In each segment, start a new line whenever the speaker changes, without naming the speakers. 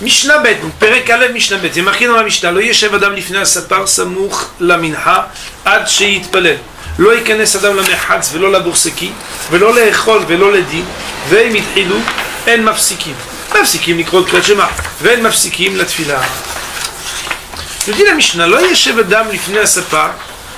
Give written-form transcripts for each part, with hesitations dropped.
Mishnah Bet, donc Perek Alev Mishnah Bet, c'est marqué dans la Mishnah, Lo yeshev adam lifnei sapar samuch la mincha ad sheyitpalel. לא ייכנס אדם למרחץ ולא לבורסקי ולא לאכול ולא לדין והם התחילו אין מפסיקים לקרוא קריאת שמע ואין מפסיקים לתפילה. Je dis la Mishnah, לא ישב אדם לפני הספר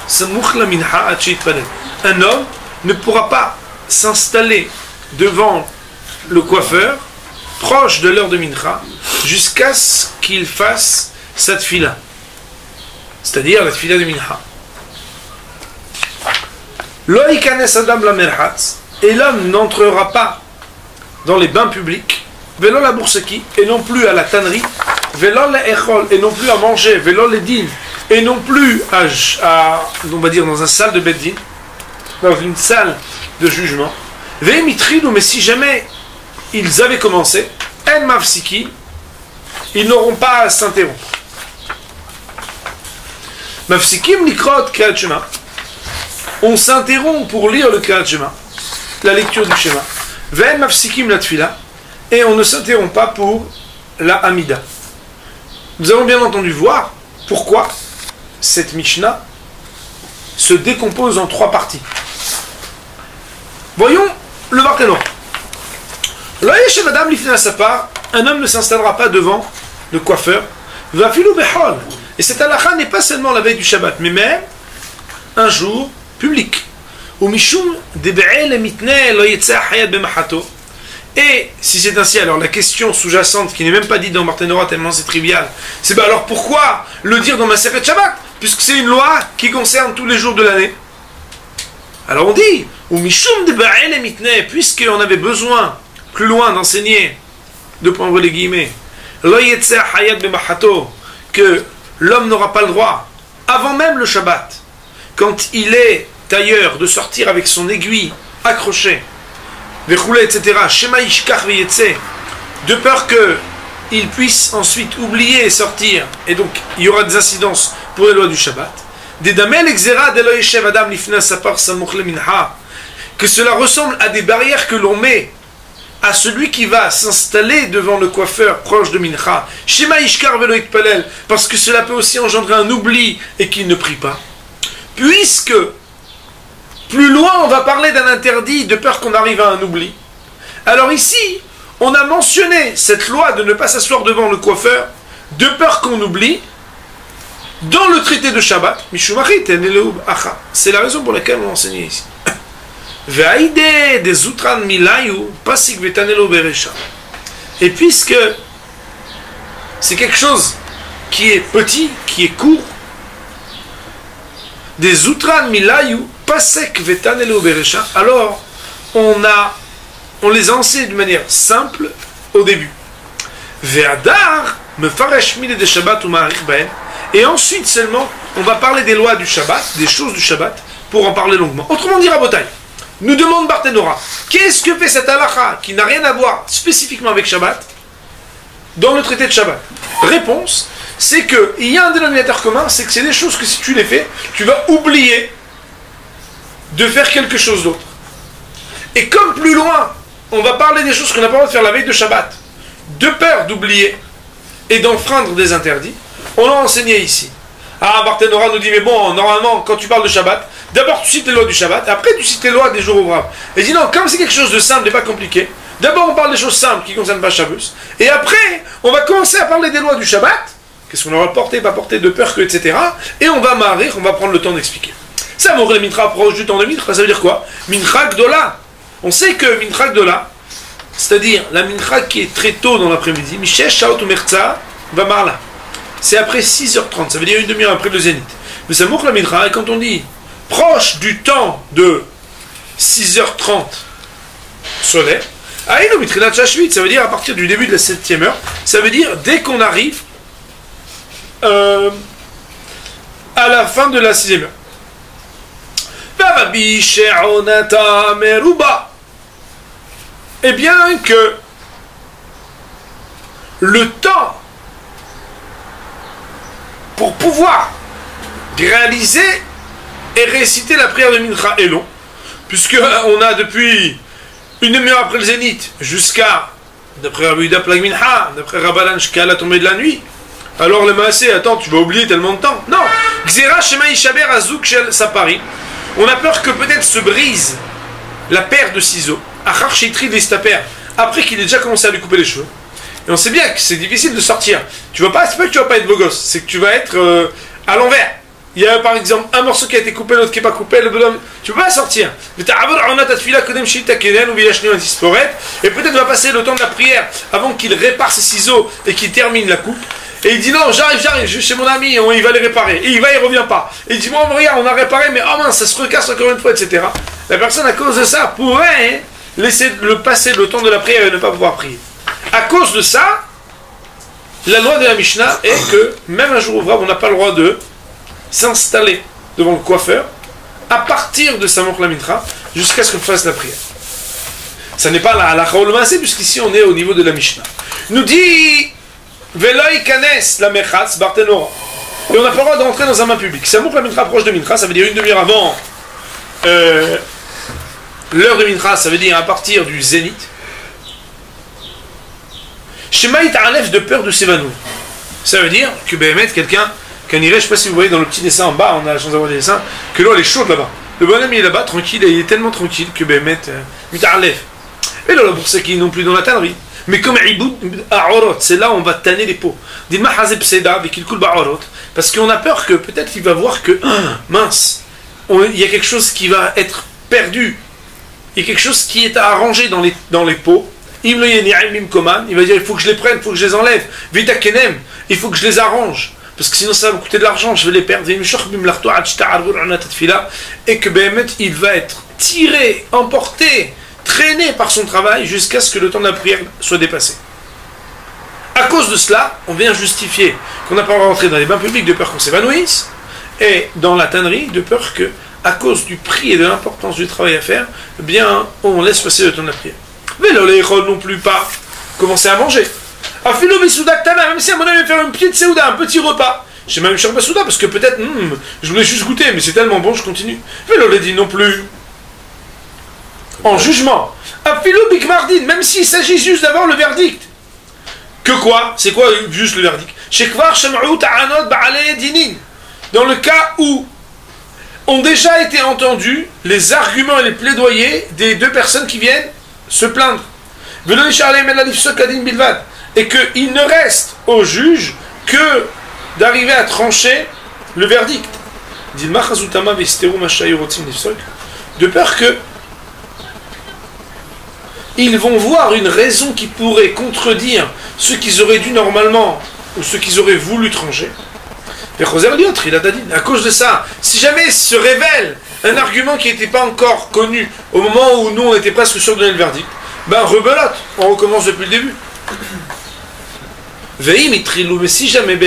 סמוך למנחה עד שיתפלל. Un homme ne pourra pas s'installer devant le coiffeur proche de l'heure de mincha jusqu'à ce qu'il fasse sa tfila, c'est-à-dire la tfila de mincha. Et l'homme n'entrera pas dans les bains publics, vélo la bourseki, et non plus à la tannerie, vélo la echol, et non plus à manger, vélo les din, et non plus on va dire dans une salle de beddin, dans une salle de jugement. Mais si jamais ils avaient commencé, en mafsiki, ils n'auront pas à s'interrompre. Mafsikim likrot kriyat shema. On s'interrompt pour lire le Kriyat Shema, la lecture du Shema. Ve'en mafsikim la tfila, et on ne s'interrompt pas pour la Hamida. Nous allons bien entendu voir pourquoi cette Mishnah se décompose en 3 parties. Voyons le Barthénois. Lo yeshev adam lifnei sapar, un homme ne s'installera pas devant le coiffeur. Va'afilu bechol, et cette halakha n'est pas seulement la veille du Shabbat, mais même un jour public. Et si c'est ainsi, alors la question sous-jacente, qui n'est même pas dite dans Barthénora tellement c'est trivial, c'est alors pourquoi le dire dans Maseret Shabbat, puisque c'est une loi qui concerne tous les jours de l'année. Alors on dit, puisqu'on avait besoin plus loin d'enseigner, de prendre les guillemets, que l'homme n'aura pas le droit, avant même le Shabbat, quand il est tailleur, de sortir avec son aiguille accrochée, etc., de peur qu'il puisse ensuite oublier et sortir, et donc il y aura des incidences pour les lois du Shabbat, que cela ressemble à des barrières que l'on met à celui qui va s'installer devant le coiffeur proche de Mincha, parce que cela peut aussi engendrer un oubli et qu'il ne prie pas. Puisque plus loin on va parler d'un interdit de peur qu'on arrive à un oubli, alors ici on a mentionné cette loi de ne pas s'asseoir devant le coiffeur de peur qu'on oublie dans le traité de Shabbat. C'est la raison pour laquelle on enseignait ici. Et puisque c'est quelque chose qui est petit, qui est court, des outran milayu pasek vetanelo beresha, alors on les enseigne de manière simple au début. Ve'adar mefaresh mile de Shabbat ou ma'arich baen, et ensuite seulement on va parler des lois du Shabbat, des choses du Shabbat, pour en parler longuement. Autrement dit, Rabotai, nous demande Barthénora, qu'est-ce que fait cette halakha qui n'a rien à voir spécifiquement avec Shabbat dans le traité de Shabbat? Réponse, c'est qu'il y a un dénominateur commun, c'est que c'est des choses que si tu les fais, tu vas oublier de faire quelque chose d'autre. Et comme plus loin, on va parler des choses qu'on n'a pas le droit de faire la veille de Shabbat, de peur d'oublier et d'enfreindre des interdits, on l'a enseigné ici. Ah, Barthénora nous dit, mais bon, normalement, quand tu parles de Shabbat, d'abord tu cites les lois du Shabbat, après tu cites les lois des jours ouvrables. Et dit non, comme c'est quelque chose de simple et pas compliqué, d'abord on parle des choses simples qui ne concernent pas Shabbos, et après on va commencer à parler des lois du Shabbat, qu'est-ce qu'on aura porté, pas porté, de peur que, etc. Et on va marrer, on va prendre le temps d'expliquer. Ça, mon vrai mincha proche du temps de mincha, ça veut dire quoi? Mincha gdola. On sait que mincha gdola, c'est-à-dire la mincha qui est très tôt dans l'après-midi, Mishesh Shaot Umerza va marla. C'est après 6h30, ça veut dire une demi-heure après le zénith. Mais ça montre la mincha, et quand on dit proche du temps de 6h30 solaire, ça veut dire à partir du début de la 7e heure, ça veut dire dès qu'on arrive à la fin de la 6e heure. Et bien que le temps pour pouvoir réaliser et réciter la prière de Mincha est long, puisque on a depuis une demi-heure après le zénith jusqu'à d'après Rabbi Yehuda Plag Mincha, d'après Rabbanan jusqu'à la tombée de la nuit. Alors le maasé, attends, tu vas oublier tellement de temps. Non. Xera Shema Ishaber Azouk Shel Sapari. On a peur que peut-être se brise la paire de ciseaux. Achar Sheitri Listaper. Après qu'il ait déjà commencé à lui couper les cheveux. Et on sait bien que c'est difficile de sortir. Tu vas pas, c'est pas que tu vas pas être beau gosse, c'est que tu vas être à l'envers. Il y a par exemple un morceau qui a été coupé, l'autre qui n'est pas coupé, le bonhomme, tu peux pas sortir. Et peut-être va passer le temps de la prière avant qu'il répare ses ciseaux et qu'il termine la coupe. Et il dit non, j'arrive, je vais chez mon ami, il va les réparer. Et il revient pas. Et il dit bon, regarde, on a réparé, mais oh mince, ça se recasse encore une fois, etc. La personne, à cause de ça, pourrait laisser passer le temps de la prière et ne pas pouvoir prier. À cause de ça, la loi de la Mishnah est que même un jour ouvrable, on n'a pas le droit de s'installer devant le coiffeur à partir de sa montre la mitra jusqu'à ce qu'on fasse la prière. Ça n'est pas la halakha ou le maasé, puisqu'ici on est au niveau de la Mishnah. Nous dit Veloy kanes la mechatz bartenora. Et on n'a pas le droit d'entrer dans un bain public. Si la montre la mitra proche de mitra, ça veut dire une demi-heure avant l'heure de mitra, ça veut dire à partir du zénith. Shemaït Alef de peur de s'évanouir. Ça veut dire que quelqu'un, je ne sais pas si vous voyez dans le petit dessin en bas, on a la chance d'avoir des dessins, que l'eau elle est chaude là-bas. Le bonhomme il est là-bas tranquille, et il est tellement tranquille que Alef. Et là pour ceux qui non plus dans la tannerie. Mais comme Iboud A'orot, c'est là où on va tanner les peaux. Dilma Hazeb Seda, parce qu'on a peur que peut-être il va voir que, mince, il y a quelque chose qui va être perdu. Il y a quelque chose qui est à arranger dans les peaux. Il va dire il faut que je les prenne, il faut que je les enlève. Vita kenem, il faut que je les arrange. Parce que sinon ça va me coûter de l'argent, je vais les perdre. Et que il va être tiré, emporté, traîné par son travail jusqu'à ce que le temps de la prière soit dépassé. À cause de cela, on vient justifier qu'on n'a pas rentré dans les bains publics de peur qu'on s'évanouisse, et dans la tannerie de peur que, à cause du prix et de l'importance du travail à faire, eh bien on laisse passer le temps de la prière. Mais là, les non plus pas commencer à manger. Même si à mon avis, faire une petite séouda, un petit repas. J'ai même cherché souda parce que peut-être, je voulais juste goûter, mais c'est tellement bon, je continue. Mais là, les dit non plus. En jugement. Même s'il s'agit juste d'avoir le verdict. Que quoi? C'est quoi juste le verdict? Dans le cas où ont déjà été entendus les arguments et les plaidoyers des deux personnes qui viennent se plaindre. Et qu'il ne reste au juge que d'arriver à trancher le verdict. De peur que ils vont voir une raison qui pourrait contredire ce qu'ils auraient dû normalement ou ce qu'ils auraient voulu trancher. À cause de ça, si jamais se révèle un argument qui n'était pas encore connu au moment où nous on était presque sûr de donner le verdict, ben rebelote, on recommence depuis le début. Mais si jamais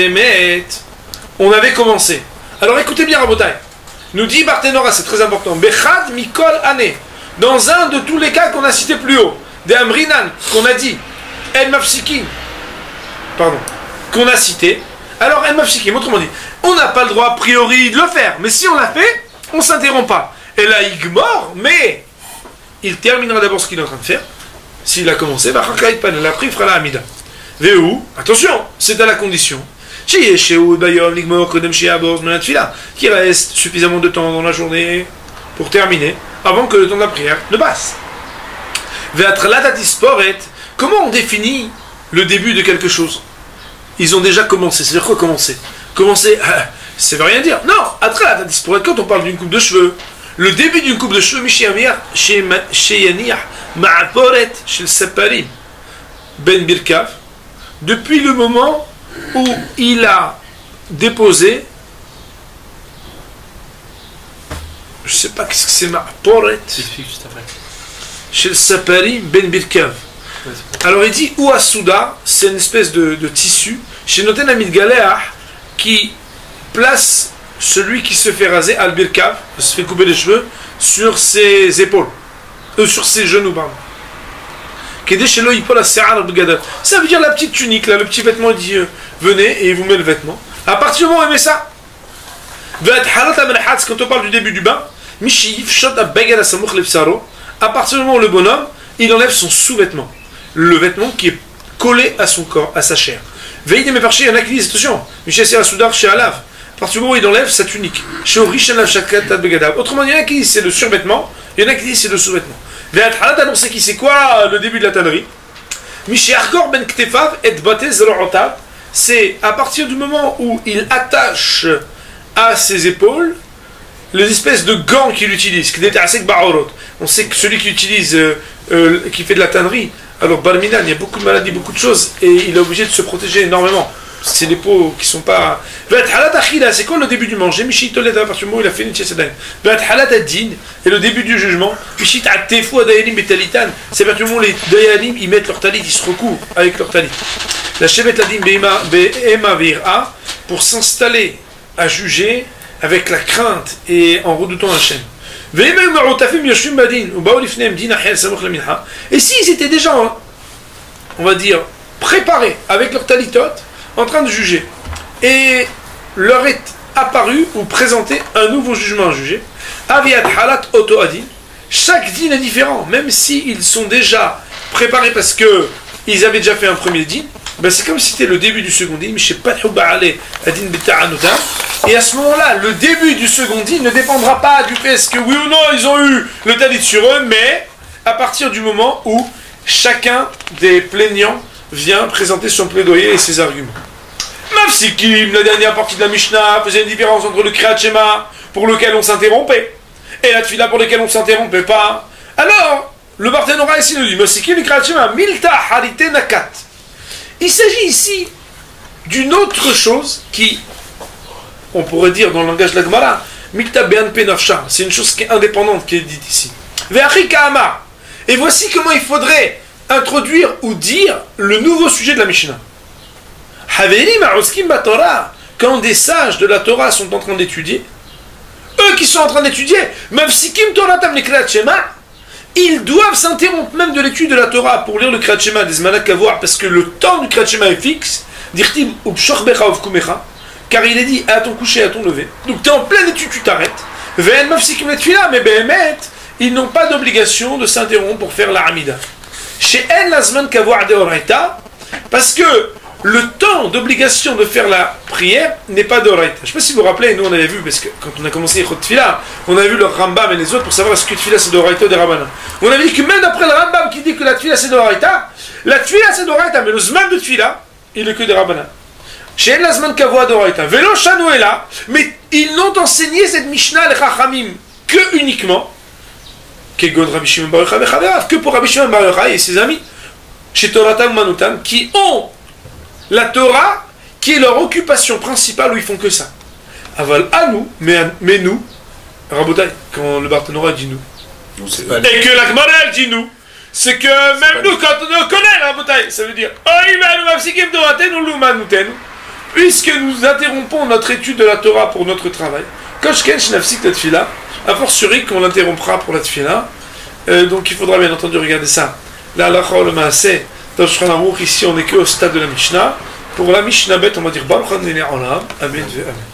on avait commencé. Alors écoutez bien Rabotai. Nous dit Barthénora, c'est très important. Bechad mikol ane. Dans un de tous les cas qu'on a cités plus haut. Des Amrinan, qu'on a dit. El Mafsikin. Pardon. Qu'on a cité. Alors El Mafsikin, autrement dit, on n'a pas le droit a priori de le faire. Mais si on l'a fait, on ne s'interrompt pas. Et là, il mord, mais il terminera d'abord ce qu'il est en train de faire. S'il a commencé, il fera la Hamida. Attention, c'est à la condition qu'il reste suffisamment de temps dans la journée pour terminer avant que le temps de la prière ne passe. Comment on définit le début de quelque chose? Ils ont déjà commencé. C'est-à-dire quoi commencer? Commencer, ça veut rien dire. Non, quand on parle d'une coupe de cheveux, le début d'une coupe de cheveux, Ben Birkav, depuis le moment où il a déposé, je ne sais pas qu'est-ce que c'est, Ma'poret, chez le Sapari Ben Birkav. Alors il dit, ou Souda, c'est une espèce de tissu, chez Noten Amid Galéah, qui place celui qui se fait raser, Al Birkav, se fait couper les cheveux, sur ses épaules, sur ses genoux, pardon. Ça veut dire la petite tunique, là, le petit vêtement, il dit venez et il vous met le vêtement. À partir du moment où il met ça, quand on parle du début du bain, à partir du moment où le bonhomme il enlève son sous-vêtement. le vêtement qui est collé à son corps, à sa chair. Veillez mes parchés, il y en a qui disent, attention, Michel Sera Soudar chez Alav, à partir du moment où il enlève sa tunique. Chez Orishanav Shakat Begadav. Autrement, il y en a qui disent c'est le survêtement, il y en a qui disent c'est le sous-vêtement. Veillet Halat, alors c'est qui, c'est quoi le début de la tannerie? Michel Argor Ben Ktefav et Batez Rotav, c'est à partir du moment où il attache à ses épaules les espèces de gants qu'il utilise. On sait que celui qui utilise, qui fait de la tannerie, alors Barminan, il y a beaucoup de maladies, beaucoup de choses, et il est obligé de se protéger énormément. C'est des peaux qui ne sont pas. C'est quoi le début du manger? À partir du moment où il a fait une et le début du jugement, c'est à partir du moment où les dayanim ils mettent leur talit, ils se recouvrent avec leur talit. La shevet ladim be'ema ve'ira, pour s'installer à juger avec la crainte et en redoutant Hachem. Et s'ils étaient déjà, on va dire, préparés avec leur talitot, en train de juger, et leur est apparu ou présenté un nouveau jugement à juger, aviat halat auto adin, chaque din est différent, même s'ils sont déjà préparés parce que ils avaient déjà fait un premier din, ben c'est comme si c'était le début du second din, et à ce moment-là, le début du second din ne dépendra pas du fait que oui ou non ils ont eu le talit sur eux, mais à partir du moment où chacun des plaignants vient présenter son plaidoyer et ses arguments. Mafsikim, la dernière partie de la Mishnah, faisait une différence entre le Kriyat Shema, pour lequel on s'interrompait, et la Tfila pour laquelle on ne s'interrompait pas. Alors, le Barthénora ici nous dit, Mafsikim, le Kriyat Shema, Milta Harite Nakat. Il s'agit ici d'une autre chose qui, on pourrait dire dans le langage de la Gemara, Milta Be'an Penafsha, c'est une chose qui est indépendante qui est dite ici. Ve'achri Ka'amar. Et voici comment il faudrait introduire ou dire le nouveau sujet de la Mishnah. Quand des sages de la Torah sont en train d'étudier, eux qui sont en train d'étudier, ils doivent s'interrompre même de l'étude de la Torah pour lire le Kriyat Shema des Zmanak Kavoar, parce que le temps du Kriyat Shema est fixe, car il est dit à ton coucher, à ton lever. Donc tu es en pleine étude, tu t'arrêtes. Mais Behemet, ils n'ont pas d'obligation de s'interrompre pour faire la Hamida. Chez En Lazman Kavoar de Oraita, parce que le temps d'obligation de faire la prière n'est pas d'Oraita. Je ne sais pas si vous vous rappelez, nous on avait vu, parce que quand on a commencé Yechot Tfila, on avait vu le Rambam et les autres pour savoir est-ce que Tfila c'est d'Oraita ou des Rabbanan. On avait dit que même d'après le Rambam qui dit que la Tfila c'est d'Oraita, la Tfila c'est d'Oraita, mais le Zman de Tfila, il est que des Rabbanan. Chez El Lazman Kavoa d'Oraita, Velo Shano est là, mais ils n'ont enseigné cette Mishnah les Chachamim que uniquement, que pour Rabbi Shimon Bar Yochai et ses amis, chez Toratam Manutan, qui ont la Torah, qui est leur occupation principale, où ils font que ça. Aval à nous, mais nous, Rabotai, quand le Barthénora dit nous, et que la Gemara dit nous, c'est que même nous, quand on connaît la Rabotai, ça veut dire, puisque nous interrompons notre étude de la Torah pour notre travail, a fortiori qu'on l'interrompra pour la Tfila, donc il faudra bien entendu regarder ça. Là, le Maaseh, dans le Shulchan Aruch, ici on n'est que au stade de la Mishnah. Pour la Mishnah bête, on va dire Baruch Adonai Olam, Amen ve Amen.